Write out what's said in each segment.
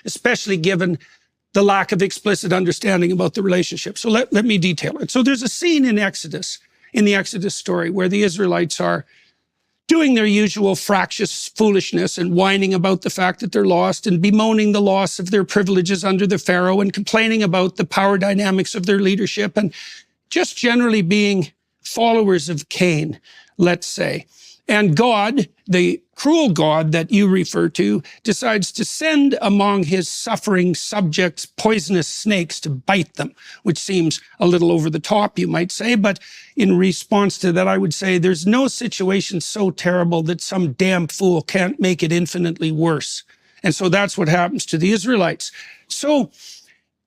especially given the lack of explicit understanding about the relationship. So let me detail it. So there's a scene in Exodus, in the Exodus story, where the Israelites are doing their usual fractious foolishness and whining about the fact that they're lost and bemoaning the loss of their privileges under the Pharaoh and complaining about the power dynamics of their leadership and just generally being followers of Cain, let's say. And God, the cruel God that you refer to, decides to send among his suffering subjects poisonous snakes to bite them, which seems a little over the top, you might say. But in response to that, I would say there's no situation so terrible that some damn fool can't make it infinitely worse. And so that's what happens to the Israelites. So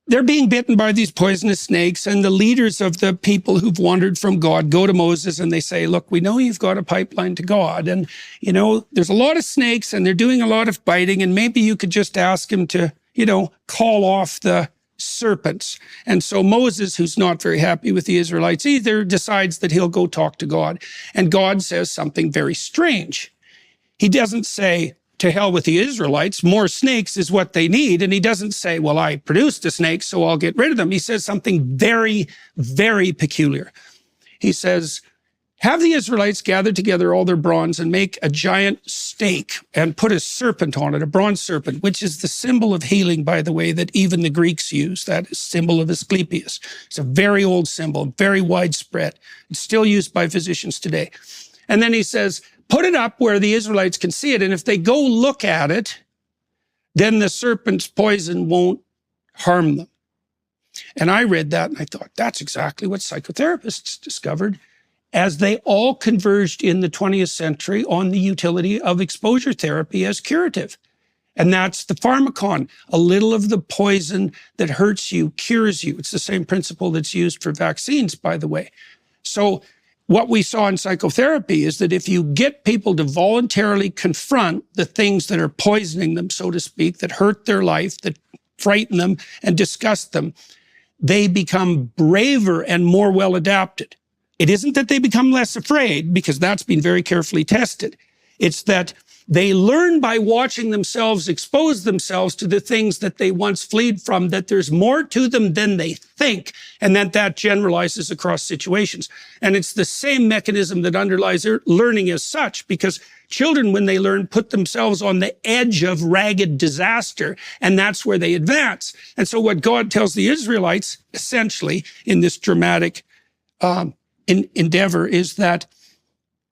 they're being bitten by these poisonous snakes, and the leaders of the people who've wandered from God go to Moses and they say, look, we know you've got a pipeline to God, and you know, there's a lot of snakes and they're doing a lot of biting, and maybe you could just ask him to, you know, call off the serpents. And so Moses, who's not very happy with the Israelites either, decides that he'll go talk to God. And God says something very strange. He doesn't say, to hell with the Israelites, more snakes is what they need. And he doesn't say, well, I produced the snakes, so I'll get rid of them. He says something very, very peculiar. He says, have the Israelites gather together all their bronze and make a giant stake and put a serpent on it, a bronze serpent, which is the symbol of healing, by the way, that even the Greeks use, that symbol of Asclepius. It's a very old symbol, very widespread. It's still used by physicians today. And then he says, put it up where the Israelites can see it, and if they go look at it, then the serpent's poison won't harm them. And I read that and I thought, that's exactly what psychotherapists discovered as they all converged in the 20th century on the utility of exposure therapy as curative. And that's the pharmacon. A little of the poison that hurts you cures you. It's the same principle that's used for vaccines, by the way. So what we saw in psychotherapy is that if you get people to voluntarily confront the things that are poisoning them, so to speak, that hurt their life, that frighten them and disgust them, they become braver and more well adapted. It isn't that they become less afraid, because that's been very carefully tested. It's that they learn by watching themselves expose themselves to the things that they once fled from, that there's more to them than they think, and that generalizes across situations. And it's the same mechanism that underlies learning as such, because children, when they learn, put themselves on the edge of ragged disaster, and that's where they advance. And so what God tells the Israelites, essentially, in this dramatic endeavor, is that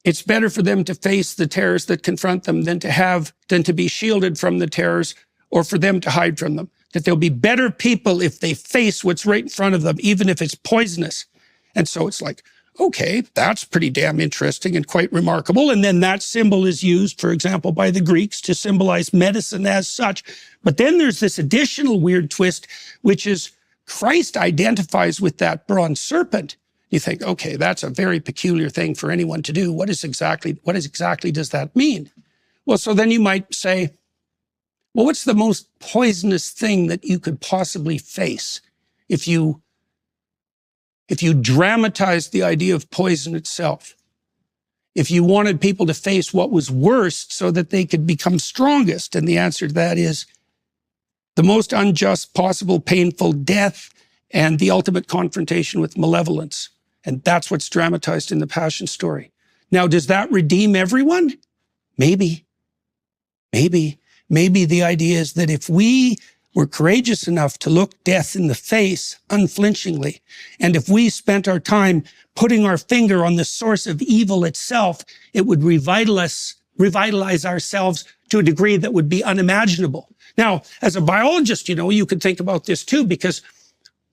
it's better for them to face the terrors that confront them than to be shielded from the terrors, or for them to hide from them. That they'll be better people if they face what's right in front of them, even if it's poisonous. And so it's like, okay, that's pretty damn interesting and quite remarkable. And then that symbol is used, for example, by the Greeks to symbolize medicine as such. But then there's this additional weird twist, which is Christ identifies with that bronze serpent. You think, okay, that's a very peculiar thing for anyone to do. What exactly does that mean? Well, so then you might say, well, what's the most poisonous thing that you could possibly face if you dramatized the idea of poison itself? If you wanted people to face what was worst so that they could become strongest? And the answer to that is the most unjust possible painful death and the ultimate confrontation with malevolence. And that's what's dramatized in the Passion story. Now, does that redeem everyone? Maybe. Maybe the idea is that if we were courageous enough to look death in the face unflinchingly, and if we spent our time putting our finger on the source of evil itself, it would revitalize ourselves to a degree that would be unimaginable. Now, as a biologist, you could think about this too, because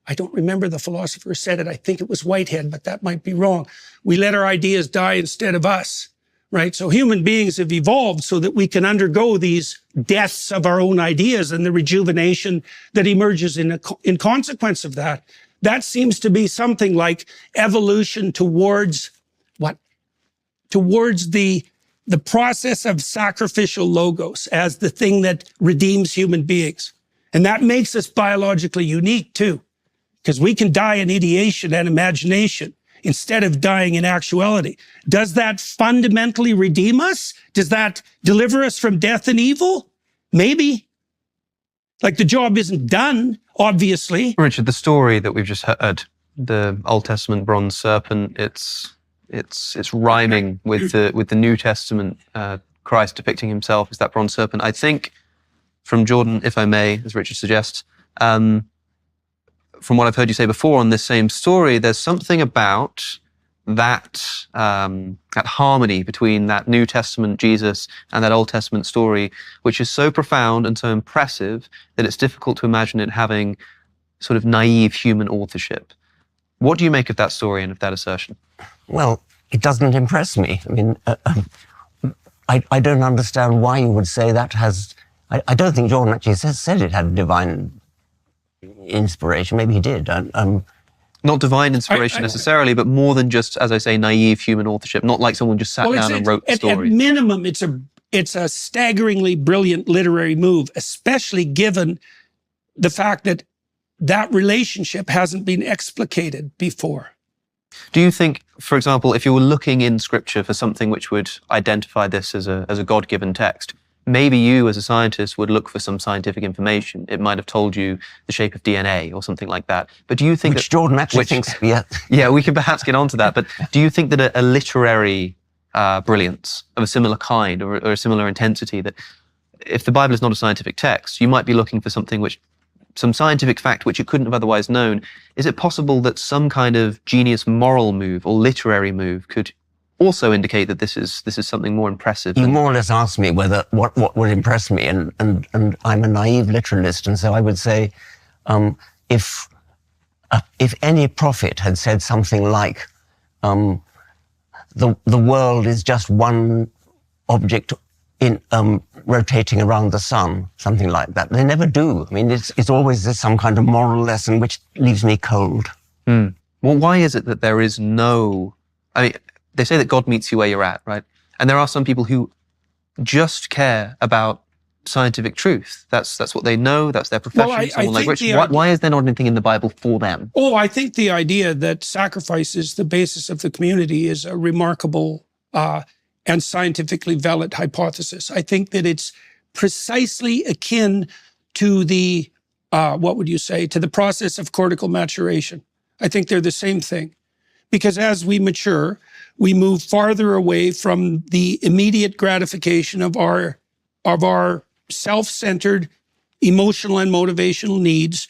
I don't remember the philosopher who said it. I think it was Whitehead, but that might be wrong. We let our ideas die instead of us, right? So human beings have evolved so that we can undergo these deaths of our own ideas and the rejuvenation that emerges in consequence of that. That seems to be something like evolution towards what? Towards the process of sacrificial logos as the thing that redeems human beings. And that makes us biologically unique too, because we can die in ideation and imagination instead of dying in actuality. Does that fundamentally redeem us? Does that deliver us from death and evil? Maybe. Like the job isn't done, obviously. Richard, the story that we've just heard, the Old Testament bronze serpent, it's rhyming with the New Testament Christ depicting himself as that bronze serpent. I think, from Jordan, if I may, as Richard suggests, from what I've heard you say before on this same story, there's something about that harmony between that New Testament Jesus and that Old Testament story, which is so profound and so impressive that it's difficult to imagine it having sort of naive human authorship. What do you make of that story and of that assertion? Well, it doesn't impress me. I mean, I don't understand why you would say that has... I don't think Jordan actually said it had divine inspiration. Maybe he did. Not divine inspiration necessarily, but more than just, as I say, naive human authorship. Not like someone just sat down and wrote the story. At minimum, it's a staggeringly brilliant literary move, especially given the fact that that relationship hasn't been explicated before. Do you think, for example, if you were looking in Scripture for something which would identify this as a God-given text, maybe you as a scientist would look for some scientific information. It might have told you the shape of DNA or something like that. But do you think which Jordan actually thinks, yeah. Yeah, we can perhaps get onto that. But do you think that a literary brilliance of a similar kind or a similar intensity, that if the Bible is not a scientific text, you might be looking for some scientific fact which you couldn't have otherwise known? Is it possible that some kind of genius moral move or literary move could also indicate that this is something more impressive? You more or less asked me what would impress me, and I'm a naive literalist, and so I would say, if any prophet had said something like, the world is just one object in rotating around the sun, something like that. They never do. I mean, it's always some kind of moral lesson which leaves me cold. Well, why is it that there is no... I mean, they say that God meets you where you're at, right? And there are some people who just care about scientific truth. That's what they know. That's their profession. Well, Someone like Richard. Why is there not anything in the Bible for them? Oh, I think the idea that sacrifice is the basis of the community is a remarkable and scientifically valid hypothesis. I think that it's precisely akin to the, what would you say, to the process of cortical maturation. I think they're the same thing. Because as we mature, we move farther away from the immediate gratification of our self-centered emotional and motivational needs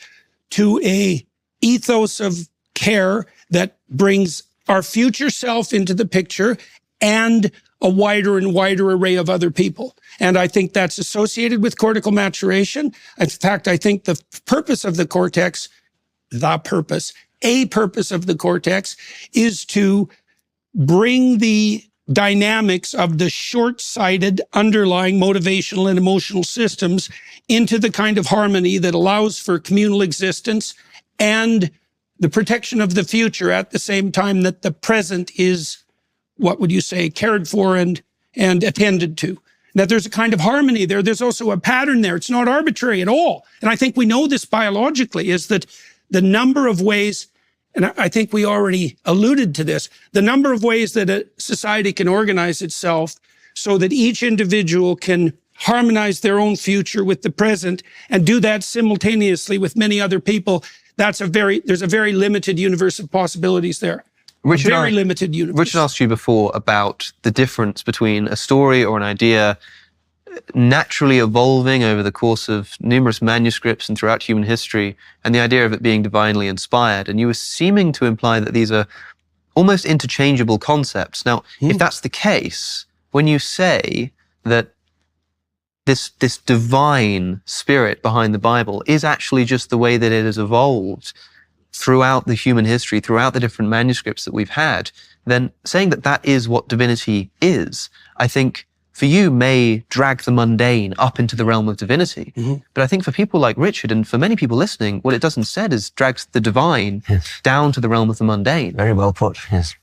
to a ethos of care that brings our future self into the picture and a wider and wider array of other people. And I think that's associated with cortical maturation. In fact, I think the purpose of the cortex, a purpose of the cortex is to bring the dynamics of the short-sighted underlying motivational and emotional systems into the kind of harmony that allows for communal existence and the protection of the future at the same time that the present is, what would you say, cared for and attended to. That there's a kind of harmony there. There's also a pattern there. It's not arbitrary at all. And I think we know this biologically, is that the number of ways, and I think we already alluded to this, the number of ways that a society can organize itself so that each individual can harmonize their own future with the present and do that simultaneously with many other people, there's a very limited universe of possibilities there. Limited universe. Richard asked you before about the difference between a story or an idea naturally evolving over the course of numerous manuscripts and throughout human history, and the idea of it being divinely inspired. And you were seeming to imply that these are almost interchangeable concepts. Now, if that's the case, when you say that this divine spirit behind the Bible is actually just the way that it has evolved throughout the human history, throughout the different manuscripts that we've had, then saying that that is what divinity is, I think, for you may drag the mundane up into the realm of divinity. But I think for people like Richard and for many people listening, what it does instead is drags the divine down to the realm of the mundane. Very well put, yes.